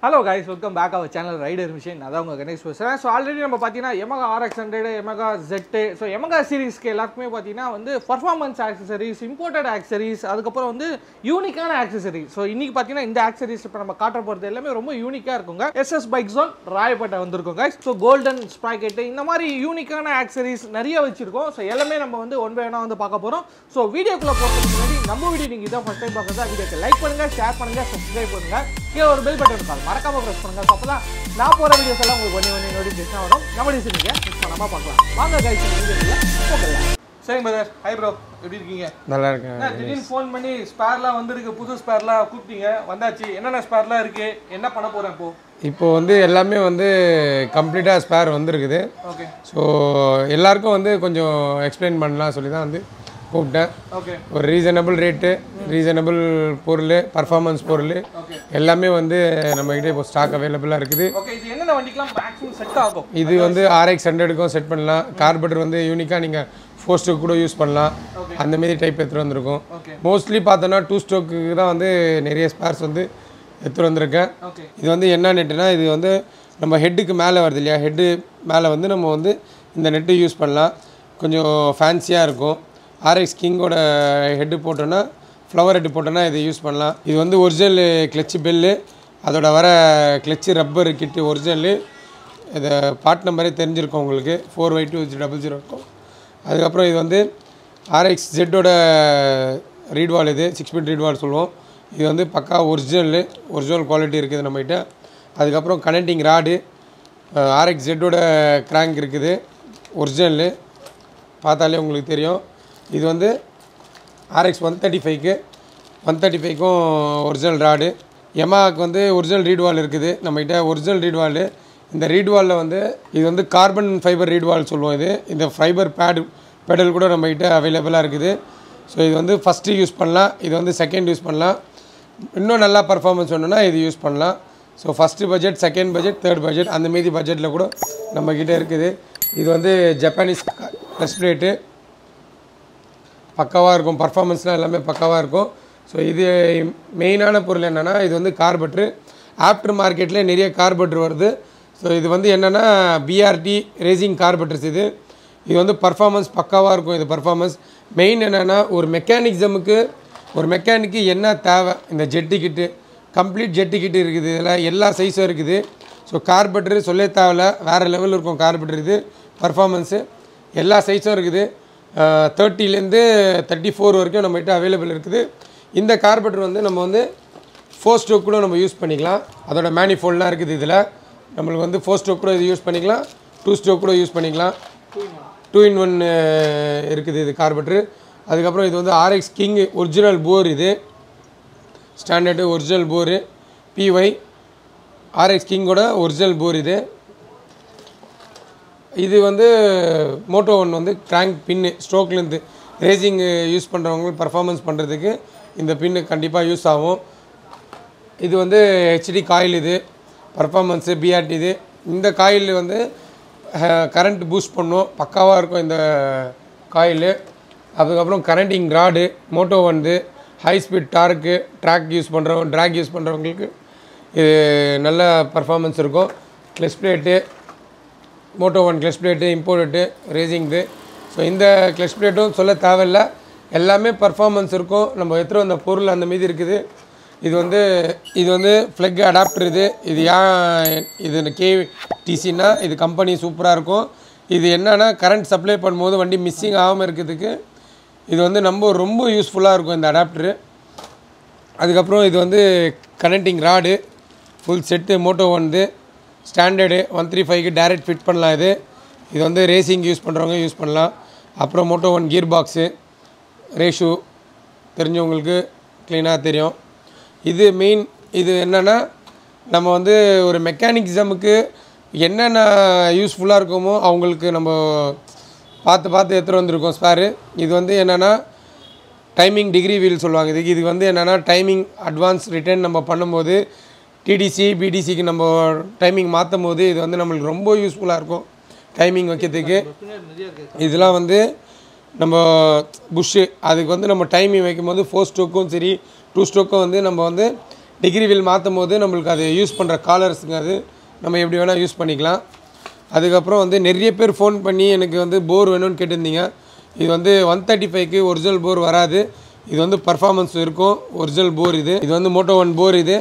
Hello guys, welcome back our channel Rider Machine. அதான் உங்க கணேஷ் பேசுறேன். ஸோ ஆல்ரெடி நம்ம பார்த்தீங்கன்னா Yamaha RX100, Yamaha Z. So Yamaha சீரிஸ்க்கு எல்லாருக்குமே பார்த்தீங்கன்னா வந்து பர்ஃபார்மன்ஸ் ஆக்சசரிஸ், இம்போர்ட்டட் ஆக்சசரிஸ், அதுக்கப்புறம் வந்து யூனிக்கான ஆக்சசரிஸ். ஸோ இன்னைக்கு பார்த்தீங்கன்னா இந்த ஆக்சசரிஸ் இப்போ நம்ம காட்ட போகிறது எல்லாமே ரொம்ப யூனிக்காக இருக்குங்க. SS பைக் ஜோன் ராயப்பேட்டை வந்திருக்கோம் guys. ஸோ கோல்டன் ஸ்ப்ராக்கெட் இந்த மாதிரி யூனிக்கான ஆக்சசரிஸ் நிறைய வச்சிருக்கோம். ஸோ எல்லாமே நம்ம வந்து ஒன் பை ஒன்னா வந்து பார்க்க போகிறோம். ஸோ வீடியோக்குள்ள போகிறதுக்கு முன்னாடி நம்ம வீடியோ நீங்கள் இதான் ஃபர்ஸ்ட் டைம் பார்க்குறதா வீடியோக்கு லைக் பண்ணுங்க, ஷேர் பண்ணுங்க, சப்ஸ்கிரைப் பண்ணுங்க, கீழே ஒரு பெல் பட்டன் இருக்கும் மறக்காம ப்ரெஸ் பண்ணுங்க. அப்பதான் நான் போற வீடியோஸ் எல்லாம் உங்களுக்கு ஒண்ணே நோட்டிஃபிகேஷன் வரும். நம்ம டிஸ்கிரிப்ஷன்ல மிஸ் பண்ணாம பார்க்கலாம். வாங்க गाइस இந்த வீடியோல போகலாம். சரி பிரதர், ஹை ப்ரோ, எப்படி இருக்கீங்க? நல்லா இருக்கேன். நான் திடீர்னு ஃபோன் பண்ணி ஸ்பேர்லாம் வந்திருக்கு, புது ஸ்பேர்லாம் கூப்பிட்டீங்க, வந்தாச்சு. என்னென்ன ஸ்பேர்லாம் இருக்கு, என்ன பண்ண போறேன் இப்போ வந்து எல்லாமே வந்து கம்ப்ளீட்டாக ஸ்பேர் வந்திருக்குது. ஓகே. ஸோ எல்லாருக்கும் வந்து கொஞ்சம் எக்ஸ்பிளைன் பண்ணலாம் சொல்லி தான் வந்து கூப்பிட்டேன். ஓகே. ஒரு ரீசனபிள் ரேட்டு, ரீசனபிள் பொருள், பர்ஃபார்மன்ஸ் பொருள் எல்லாமே வந்து நம்மகிட்ட இப்போ ஸ்டாக் அவைலபிளாக இருக்குது. ஓகே. இது என்னென்ன வண்டிக்கெலாம் மேக்ஸிமம் செட் ஆகும்? இது வந்து RX100க்கும் செட் பண்ணலாம். கார்பெட்டர் வந்து யூனிக்காக நீங்கள் 4 ஸ்ட்ரோக் கூட யூஸ் பண்ணலாம். அந்தமாரி டைப் எடுத்துகிட்டு வந்திருக்கோம். மோஸ்ட்லி பார்த்தோன்னா 2 ஸ்ட்ரோக்கு தான் வந்து நிறைய ஸ்பேர்ஸ் வந்து எடுத்துகிட்டு வந்திருக்கேன். இது வந்து என்ன நெட்டுனா, இது வந்து நம்ம ஹெட்டுக்கு மேலே வருது இல்லையா, ஹெட்டு மேலே வந்து நம்ம வந்து இந்த நெட்டு யூஸ் பண்ணலாம். கொஞ்சம் ஃபேன்சியாக இருக்கும். RX கிங்கோட ஹெட்டு போட்டோன்னா, ஃப்ளவர் ஹெட்டு போட்டோன்னா இதை யூஸ் பண்ணலாம். இது வந்து ஒரிஜினல் கிளச்சு பெல்லு, அதோட வர கிளச்சு ரப்பர் கிட்டு ஒரிஜினலு. இதை பார்ட் நம்பரே தெரிஞ்சிருக்கோம் உங்களுக்கு, 4Y200 இருக்கும். அதுக்கப்புறம் இது வந்து RX-Zோட ரீட்வால், இது 6-bit ரீட்வால் சொல்லுவோம். இது வந்து பக்கா ஒரிஜினல் குவாலிட்டி இருக்குது நம்மகிட்ட. அதுக்கப்புறம் கனெக்டிங் ராடு, RX-Zோட கிராங்க் இருக்குது, ஒரிஜினலு, பார்த்தாலே உங்களுக்கு தெரியும். இது வந்து RX135க்கும் ஒரிஜினல் ராடு. Yamahaக்கு வந்து ஒரிஜினல் ரீட்வால் இருக்குது நம்மகிட்ட, ஒரிஜினல் ரீட்வால். இந்த ரீட்வாலில் வந்து இது வந்து கார்பன் ஃபைபர் ரீட்வால் சொல்லுவோம். இது இந்த ஃபைபர் பேடல் கூட நம்மகிட்ட அவைலபிளாக இருக்குது. ஸோ இது வந்து ஃபஸ்ட்டு யூஸ் பண்ணலாம், இது வந்து செகண்ட் யூஸ் பண்ணலாம். இன்னும் நல்லா பர்ஃபார்மன்ஸ் வேணும்னா இது யூஸ் பண்ணலாம். So first budget, second budget, third budget, அந்த மீதி பட்ஜெட்டில் கூட நம்மக்கிட்ட இருக்குது. இது வந்து ஜப்பானீஸ் ப்ளஸ் பிளேட்டு, பக்காவாக இருக்கும். பர்ஃபார்மன்ஸ்லாம் எல்லாமே பக்காவாக இருக்கும். ஸோ இது மெயினான பொருள் என்னென்னா, இது வந்து கார்பெட்ரு. ஆஃப்டர் மார்க்கெட்டில் நிறைய கார்பெட்ரு வருது. ஸோ இது வந்து என்னென்னா BRT ரேசிங் கார்பெட்ரஸ். இது வந்து பர்ஃபார்மன்ஸ் பக்காவாக இருக்கும். இது பர்ஃபார்மன்ஸ் மெயின் என்னென்னா, ஒரு மெக்கானிக்கு என்ன தேவை, இந்த ஜெட்டி கிட்டு, கம்ப்ளீட் ஜெட்டி கிட்டு இருக்குது. இதில் எல்லா சைஸும் இருக்குது. ஸோ கார்பெட்ரு சொல்ல தேவையில்ல, வேறு லெவலில் இருக்கும் கார்பெட்ரு. இது பர்ஃபார்மன்ஸு எல்லா சைஸும் இருக்குது. 30லேருந்து 34 வரைக்கும் நம்மகிட்ட அவைலபிள் இருக்குது. இந்த கார்பெட்டர் வந்து நம்ம வந்து 4 ஸ்ட்ரோக் கூட நம்ம யூஸ் பண்ணிக்கலாம். அதோட மேனிஃபோல்ட்லாம் இருக்குது. இதில் நம்மளுக்கு வந்து 4 ஸ்ட்ரோக் கூட இது யூஸ் பண்ணிக்கலாம், 2 ஸ்ட்ரோக் கூட யூஸ் பண்ணிக்கலாம். 2-in-1 இருக்குது இது கார்பெட்டரு. அதுக்கப்புறம் இது வந்து RX கிங் ஒரிஜினல் போர். இது standard original bore, PY RX கிங்கோட ஒரிஜினல் போர். இது வந்து Moto1 வந்து கிராங்க் பின்னு, ஸ்ட்ரோக்லேருந்து ரேசிங் யூஸ் பண்ணுறவங்களுக்கு பர்ஃபார்மன்ஸ் பண்ணுறதுக்கு இந்த பின்னு கண்டிப்பாக யூஸ் ஆகும். இது வந்து HD காயில், இது பர்ஃபார்மன்ஸு BRT. இந்த காயில் வந்து கரண்ட் பூஸ்ட் பண்ணும், பக்காவாக இருக்கும் இந்த காயில். அதுக்கப்புறம் கரண்டிங் rod, Moto1 high speed track use பண்ணுறவங்களுக்கு இது நல்ல பர்ஃபார்மன்ஸ் இருக்கும். Clutch plate, Moto1 clutch plate imported racing. So இந்த கிளச் பிளேட்டும் சொல்ல தேவையில்லை, எல்லாமே பர்ஃபார்மன்ஸ் இருக்கும். நம்ம எடுத்துகிட்டு வந்த பொருள் அந்த மீதி இருக்குது. இது வந்து ஃப்ளக் அடாப்டர். இது இது KTCனா இது கம்பெனி சூப்பராக இருக்கும். இது என்னென்னா, கரண்ட் சப்ளை பண்ணும்போது வண்டி மிஸ்ஸிங் ஆகாமல் இருக்கிறதுக்கு இது வந்து ரொம்ப யூஸ்ஃபுல்லாக இருக்கும் இந்த அடாப்டரு. அதுக்கப்புறம் இது வந்து connecting rod full set, Moto1 standard 135க்கு டைரக்ட் ஃபிட் பண்ணலாம். இது வந்து ரேசிங் யூஸ் பண்ணுறவங்க யூஸ் பண்ணலாம். அப்புறம் Moto1 கியர் பாக்ஸு, ரேஷு தெரிஞ்சவங்களுக்கு க்ளீனாக தெரியும். இது மெயின். இது என்னென்னா, நம்ம வந்து ஒரு மெக்கானிக்ஸமுக்கு என்னென்ன யூஸ்ஃபுல்லாக இருக்குமோ அவங்களுக்கு நம்ம பார்த்து எடுத்துகிட்டு வந்திருக்கோம் ஸ்பேரு. இது வந்து என்னென்னா டைமிங் டிகிரி வீல் சொல்லுவாங்க. இது வந்து என்னென்னா டைமிங் அட்வான்ஸ் ரிட்டர்ன் நம்ம பண்ணும்போது TDC BDCக்கு நம்ம டைமிங் மாற்றும் போது இது வந்து நம்மளுக்கு ரொம்ப யூஸ்ஃபுல்லாக இருக்கும் டைமிங் வைக்கிறதுக்கு. இதெல்லாம் வந்து நம்ம புஷ்ஷு அதுக்கு வந்து நம்ம டைமிங் வைக்கும்போது 4 ஸ்ட்ரோக்கும் சரி 2 ஸ்ட்ரோக்கும் வந்து நம்ம வந்து டிகிரி வீல் மாற்றும் போது நம்மளுக்கு அது யூஸ் பண்ணுற காலர்ஸுங்க அது நம்ம எப்படி வேணால் யூஸ் பண்ணிக்கலாம். அதுக்கப்புறம் வந்து நிறைய பேர் ஃபோன் பண்ணி எனக்கு வந்து போர் வேணும்னு கேட்டிருந்தீங்க. இது வந்து 135க்கு ஒரிஜினல் போர் வராது. இது வந்து பர்ஃபார்மன்ஸ் இருக்கும். ஒரிஜினல் போர் இது வந்து Moto 1 போர். இது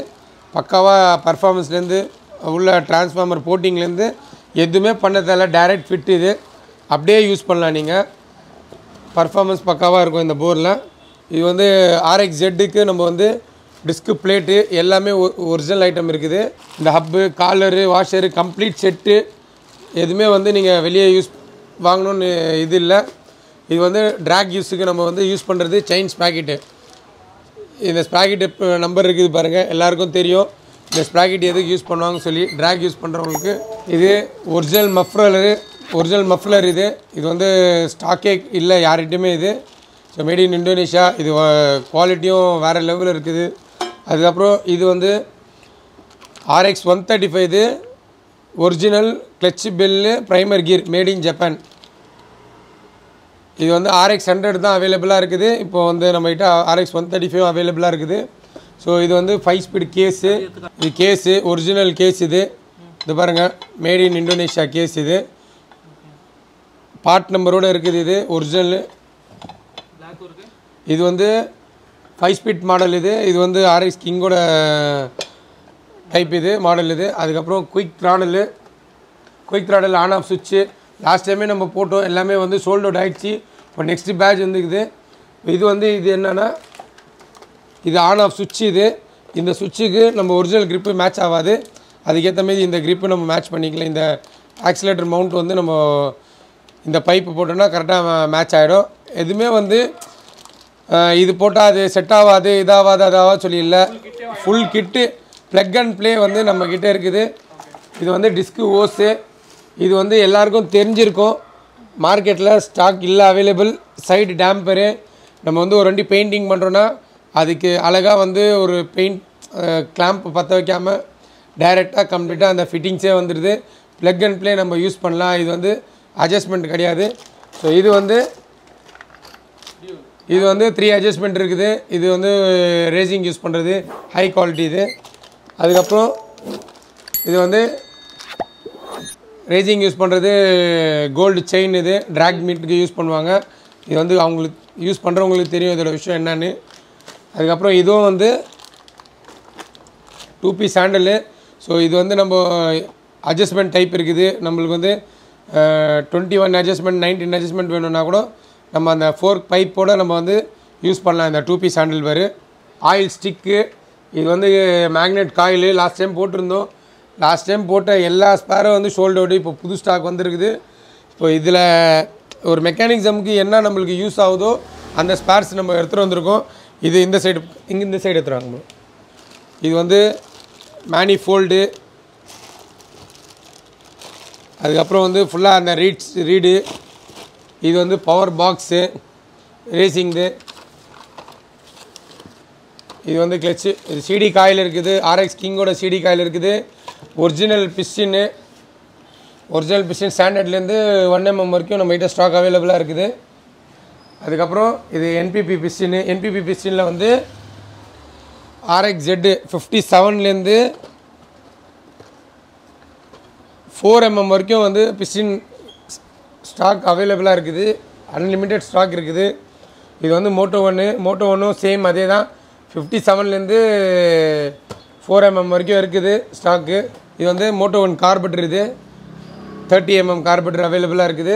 பக்காவாக பர்ஃபார்மன்ஸ்லேருந்து உள்ள டிரான்ஸ்ஃபார்மர் போட்டிங்லேருந்து எதுவுமே பண்ண தேவை. டைரக்ட் ஃபிட் இது அப்படியே யூஸ் பண்ணலாம். நீங்கள் பர்ஃபார்மன்ஸ் பக்காவாக இருக்கும் இந்த போரில். இது வந்து RX-Zக்கு நம்ம வந்து டிஸ்க்கு பிளேட்டு எல்லாமே ஒரிஜினல் ஐட்டம் இருக்குது. இந்த hub collar washer complete set எதுவுமே வந்து நீங்கள் வெளியே வாங்கணுன்னு இது இல்லை. இது வந்து ட்ராக் யூஸுக்கு நம்ம வந்து யூஸ் பண்ணுறது செயின் ஸ்ப்ராக்கெட்டு. இந்த ஸ்ப்ராக்கெட்டு நம்பர் இருக்குது பாருங்கள், எல்லாருக்கும் தெரியும் இந்த ஸ்ப்ராக்கெட் எதுக்கு யூஸ் பண்ணுவாங்கன்னு சொல்லி. ட்ராக் யூஸ் பண்ணுறவங்களுக்கு இது ஒரிஜினல் மஃப்ளர். இது வந்து ஸ்டாக்கே இல்லை யார்கிட்டையுமே. இது ஸோ மேட் இன் இந்தோனேஷியா. இது குவாலிட்டியும் வேறு லெவலில் இருக்குது. அதுக்கப்புறம் இது வந்து RX 135. இது original clutch bell primer gear made in Japan. இது வந்து RX 100 தான் அவைலபிளாக இருக்குது. இப்போ வந்து நம்மகிட்ட RX 135 அவைலபிளாக இருக்குது. ஸோ இது வந்து 5 ஸ்பீட் கேஸு. இது கேஸு ஒரிஜினல் கேஸ். இது பாருங்கள் மேட் இன் இந்தோனேஷியா கேஸ். இது பார்ட் நம்பரோடு இருக்குது. இது ஒரிஜினல். இது வந்து 5 ஸ்பீட் மாடல். இது வந்து RX கிங்கோட டைப் இது மாடல். அதுக்கப்புறம் குயிக் த்ராடல் ஆன் ஆஃப் சுவிட்சு லாஸ்ட் டைமே நம்ம போட்டோம். எல்லாமே வந்து சோல்ட் அவுட் ஆகிடுச்சு. இப்போ நெக்ஸ்ட் பேட்ச் வந்துக்குது. இது என்னென்னா இது ஆன் ஆஃப் சுவிட்சு. இந்த சுவிட்சுக்கு நம்ம ஒரிஜினல் கிரிப்பு மேட்ச் ஆகாது. அதுக்கேற்ற மாரி இந்த கிரிப்பு நம்ம மேட்ச் பண்ணிக்கலாம். இந்த ஆக்சிலேட்டர் மவுண்ட் வந்து நம்ம இந்த பைப்பு போட்டோன்னா கரெக்டாக மேட்ச் ஆகிடும். எதுவுமே வந்து இது போட்டால் அது செட் ஆகாது இதாகாது சொல்லி இல்லை. Full kit plug and play வந்து நம்மக்கிட்ட இருக்குது. இது வந்து டிஸ்க்கு ஓஸு. இது வந்து எல்லாருக்கும் தெரிஞ்சிருக்கும். மார்க்கெட்டில் ஸ்டாக் இல்லை அவைலபிள். சைடு டேம்பரு நம்ம வந்து ஒரு வண்டி பெயிண்டிங் பண்ணுறோன்னா அதுக்கு அழகாக வந்து ஒரு பெயிண்ட் கிளாம்ப் பற்ற வைக்காமல் டைரெக்டாக கம்ப்ளீட்டாக அந்த ஃபிட்டிங்ஸே வந்துடுது. ப்ளக் அண்ட் ப்ளே நம்ம யூஸ் பண்ணலாம். இது வந்து அட்ஜஸ்ட்மெண்ட் கிடையாது. ஸோ இது வந்து 3 அட்ஜஸ்ட்மெண்ட் இருக்குது. இது வந்து ரேசிங் யூஸ் பண்ணுறது ஹை குவாலிட்டி. இது அதுக்கப்புறம் இது வந்து ரேசிங் யூஸ் பண்ணுறது கோல்டு செயின். இது ட்ராக் மீட்டுக்கு யூஸ் பண்ணுவாங்க. இது வந்து அவங்களுக்கு யூஸ் பண்ணுறவங்களுக்கு தெரியும் இதோட விஷயம் என்னன்னு. அதுக்கப்புறம் இதுவும் வந்து 2 பீஸ் ஹேண்டலு. ஸோ இது வந்து நம்ம அட்ஜஸ்ட்மெண்ட் டைப் இருக்குது. நம்மளுக்கு வந்து 21 அட்ஜஸ்ட்மெண்ட் 19 அட்ஜஸ்ட்மெண்ட் வேணும்னா கூட நம்ம அந்த 4 பைப்போடு நம்ம வந்து யூஸ் பண்ணலாம். இந்த 2 பீஸ் ஹேண்டில் வேறு ஆயில் ஸ்டிக்கு. இது வந்து மேக்னெட் காயிலு லாஸ்ட் டைம் போட்டிருந்தோம். லாஸ்ட் டைம் போட்ட எல்லா ஸ்பேரும் வந்து ஷோல்ட் அவுட். இப்போ புது ஸ்டாக் வந்துருக்குது. இப்போ இதில் ஒரு மெக்கானிசமுக்கு என்ன நம்மளுக்கு யூஸ் ஆகுதோ அந்த ஸ்பேர்ஸ் நம்ம எடுத்துகிட்டு வந்திருக்கோம். இது இந்த சைடு இந்த சைடு எடுத்துகிறாங்க. இது வந்து மேனிஃபோல்டு. அதுக்கப்புறம் வந்து ஃபுல்லாக அந்த ரீடு. இது வந்து பவர் பாக்ஸு ரேசிங்கு. இது வந்து கிளச்சு. இது சிடி காயில் இருக்குது. RX கிங்கோட சிடி காயில் இருக்குது. ஒரிஜினல் பிஸ்டின் ஸ்டாண்டர்ட்லேருந்து 1 mm வரைக்கும் நம்மகிட்ட ஸ்டாக் அவைலபிளாக இருக்குது. அதுக்கப்புறம் இது NPP பிஸ்டினில் வந்து RX-Z 57லேருந்து 4 mm வரைக்கும் வந்து பிஸ்டின் ஸ்டாக் அவைலபிளாக இருக்குது. அன்லிமிட்டெட் ஸ்டாக் இருக்குது. இது வந்து Moto 1 சேம் அதே தான். 57லேருந்து 4 mm வரைக்கும் இருக்குது ஸ்டாக்கு. இது வந்து Moto 1 கார்பெட்டர். இது 30 mm கார்பெட்டர் அவைலபிளாக இருக்குது.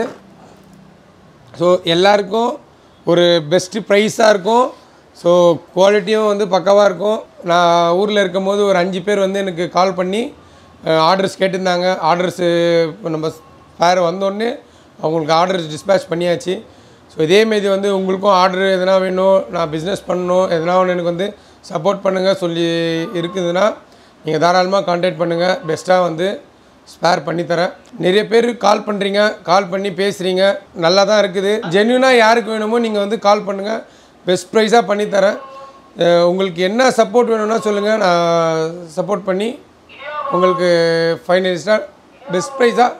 ஸோ எல்லாருக்கும் ஒரு பெஸ்ட்டு ப்ரைஸாக இருக்கும். ஸோ குவாலிட்டியும் வந்து பக்காவாக இருக்கும். நான் ஊரில் இருக்கும் போது ஒரு 5 பேர் வந்து எனக்கு கால் பண்ணி ஆர்டர்ஸ் கேட்டிருந்தாங்க. ஆர்டர்ஸு இப்போ நம்ம ஸ்பேர் வந்தோடனே அவங்களுக்கு ஆர்டர்ஸ் டிஸ்பேச் பண்ணியாச்சு. ஸோ இதேமாரி வந்து உங்களுக்கும் ஆர்டர் எதனா வேணும், நான் பிஸ்னஸ் பண்ணணும், எதனா ஒன்று எனக்கு வந்து சப்போர்ட் பண்ணுங்கள் சொல்லி இருக்குதுன்னா நீங்கள் தாராளமாக கான்டாக்ட் பண்ணுங்கள். பெஸ்ட்டாக வந்து ஸ்பேர் பண்ணித்தரேன். நிறைய பேர் கால் பண்ணுறீங்க, கால் பண்ணி பேசுகிறீங்க, நல்லா தான் இருக்குது. ஜென்யூனாக யாருக்கு வேணுமோ நீங்கள் வந்து கால் பண்ணுங்கள். பெஸ்ட் ப்ரைஸாக பண்ணித்தரேன். உங்களுக்கு என்ன சப்போர்ட் வேணும்னா சொல்லுங்கள், நான் சப்போர்ட் பண்ணி உங்களுக்கு ஃபைனலிஸ்ட்டாக பெஸ்ட் ப்ரைஸாக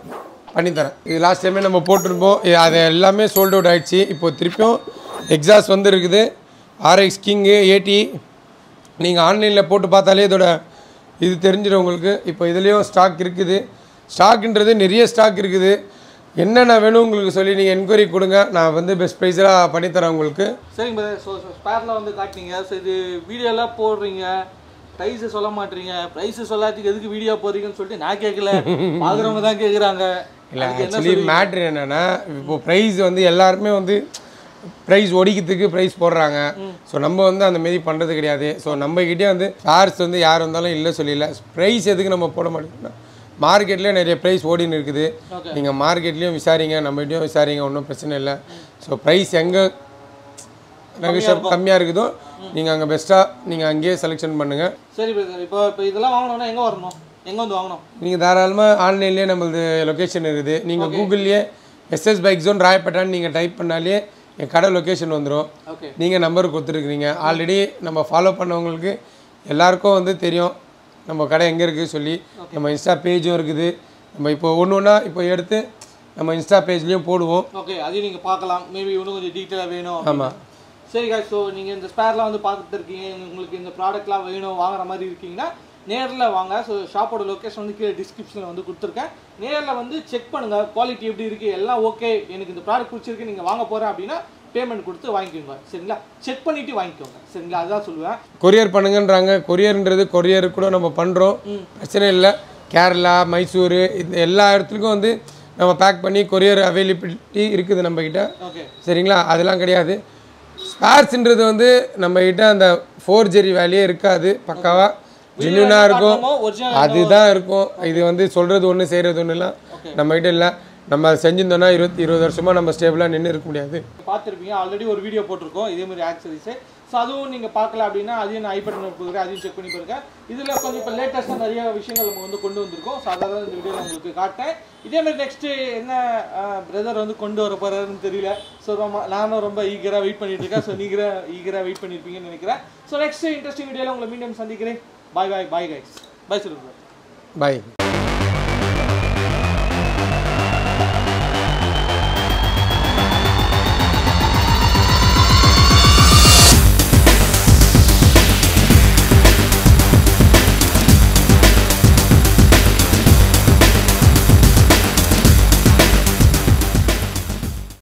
பண்ணித்தரேன். இது லாஸ்ட் டைமே நம்ம போட்டிருப்போம், அது எல்லாமே சோல்ட் அவுட் ஆகிடுச்சு. இப்போ திருப்பியும் எக்ஸாஸ்ட் வந்து இருக்குது, RX கிங்கு 80. நீங்கள் ஆன்லைனில் போட்டு பார்த்தாலே இதோட இது தெரிஞ்சிடும் உங்களுக்கு. இப்போ இதுலேயும் ஸ்டாக் இருக்குது. ஸ்டாக்குன்றது நிறைய ஸ்டாக் இருக்குது. என்னென்ன வேணும் உங்களுக்கு சொல்லி நீங்கள் என்கொயரி கொடுங்க, நான் வந்து பெஸ்ட் ப்ரைஸாக பண்ணித்தரேன் உங்களுக்கு. சரிங்க பிரதர். ஸோ ஸ்பேரில் வந்து காட்டினீங்க. ஸோ இது வீடியோலாம் போடுறீங்க, ப்ரைஸு சொல்ல மாட்டீங்க. ப்ரைஸு சொல்லாததுக்கு எதுக்கு வீடியோ போடுறீங்கன்னு சொல்லிட்டு நான் கேட்கல, பார்க்குறவங்க தான் கேட்குறாங்க. இல்லை ஆக்சுவலி மேட்ரு என்னென்னா, இப்போது ப்ரைஸ் வந்து எல்லாருமே வந்து ப்ரைஸ் ஒடிக்கிறதுக்கு ப்ரைஸ் போடுறாங்க. ஸோ நம்ம வந்து அந்த மாரி பண்ணுறது கிடையாது. ஸோ நம்மக்கிட்டே வந்து ஸ்பேர்ஸ் வந்து யார் வந்தாலும் இல்லை சொல்லல. ப்ரைஸ் எதுக்கு நம்ம போட மாட்டோம்னா, மார்க்கெட்லேயே நிறைய ப்ரைஸ் ஓடின்னு இருக்குது. நீங்கள் மார்க்கெட்லேயும் விசாரிங்க, நம்மகிட்டையும் விசாரிங்க, ஒன்றும் பிரச்சனை இல்லை. ஸோ ப்ரைஸ் எங்கே கம்மியாக இருக்குதோ நீங்கள் அங்கே பெஸ்ட்டாக நீங்கள் அங்கேயே செலெக்ஷன் பண்ணுங்கள். சரி பிரதர். இப்போ இதெல்லாம் வாங்கணும்னா எங்கே வரணும், எங்கே வந்து வாங்கணும்? நீங்கள் தாராளமாக ஆன்லைன்லேயே நம்மளது லொக்கேஷன் இருக்குது. நீங்கள் கூகுள்லேயே SS பைக் ஜோன் ராயப்பேட்டான்னு நீங்கள் டைப் பண்ணாலே என் கடை லொக்கேஷன் வந்துடும். நீங்கள் நம்பர் கொடுத்துருக்குறீங்க. ஆல்ரெடி நம்ம ஃபாலோ பண்ணவங்களுக்கு எல்லாருக்கும் வந்து தெரியும் நம்ம கடை எங்கே இருக்குது சொல்லி. நம்ம இன்ஸ்டா பேஜும் இருக்குது. நம்ம இப்போ ஒன்று ஒன்றா இப்போ எடுத்து நம்ம இன்ஸ்டா பேஜ்லேயும் போடுவோம். ஓகே, அதையும் நீங்கள் பார்க்கலாம். மேபி இன்னும் கொஞ்சம் டீட்டெயிலாக வேணும். ஆமாம். சரி guys, ஸோ நீங்கள் இந்த ஸ்பேர்லாம் வந்து பார்த்துட்டு இருக்கீங்க, உங்களுக்கு இந்த ப்ராடக்ட்லாம் வேணும் வாங்குற மாதிரி இருக்கீங்கன்னா நேரில் வாங்க. ஸோ ஷாப்போட லொக்கேஷன் வந்து கீழே டிஸ்கிரிப்ஷனில் வந்து கொடுத்துருக்கேன். நேரில் வந்து செக் பண்ணுங்கள், குவாலிட்டி எப்படி இருக்குது, எல்லாம் ஓகே, எனக்கு இந்த ப்ராடக்ட் பிடிச்சிருக்கு, நீங்கள் வாங்க போகிறேன் அப்படின்னா பேமெண்ட் கொடுத்து வாங்கிக்கோங்க. சரிங்களா? செக் பண்ணிவிட்டு வாங்கிக்கோங்க. சரிங்களா? அதுதான் சொல்லுவேன். கொரியர் பண்ணுங்கன்றாங்க. கொரியர்ன்றது கொரியர் கூட நம்ம பண்ணுறோம், பிரச்சனை இல்லை. கேரளா, மைசூர், இந்த எல்லா இடத்துலையும் வந்து நம்ம பேக் பண்ணி கொரியர் அவைலபிலிட்டி இருக்குது நம்மக்கிட்ட. ஓகே, சரிங்களா? அதெல்லாம் கிடையாது. ஸ்பேர்ஸ்ன்றது வந்து நம்மக்கிட்ட அந்த ஃபோர்ஜரி வேலையே இருக்காது, பக்காவாக ஜென்யூனாக இருக்கும், அதுதான் இருக்கும். இது வந்து சொல்கிறது ஒன்று செய்கிறது ஒன்றுலாம் நம்மக்கிட்ட இல்லை. நம்ம அதை செஞ்சிருந்தோம்னா 20 வருஷமாக நம்ம ஸ்டேபிளாக நின்று இருக்க முடியாது. பார்த்துருப்பீங்க, ஆல்ரெடி ஒரு வீடியோ போட்டிருக்கோம் இதேமாதிரி ஆக்சரிஸு. ஸோ அதுவும் நீங்கள் பார்க்கல அப்படின்னா அதையும் நான் ஐபட்டன் கொடுக்குறேன், அதையும் செக் பண்ணி பாருங்க. இதில் கொஞ்சம் இப்போ லேட்டஸ்ட்டாக நிறைய விஷயங்கள் நம்ம வந்து கொண்டு வந்திருக்கோம். ஸோ அதை தான் இந்த வீடியோவில் உங்களுக்கு காட்டேன். இதேமாதிரி நெக்ஸ்ட்டு என்ன பிரதர் வந்து கொண்டு வர போகிறாருன்னு தெரியல. ஸோ நானும் ரொம்ப ஈகராக வெயிட் பண்ணிட்டு இருக்கேன். ஸோ நீங்கள் ஈகராக வெயிட் பண்ணியிருப்பீங்கன்னு நினைக்கிறேன். ஸோ நெக்ஸ்ட் இன்ட்ரெஸ்டிங் வீடியோவில் உங்களை மீண்டும் சந்திக்கிறேன். Bye guys. பாய் சொல்லுங்கள். பாய்.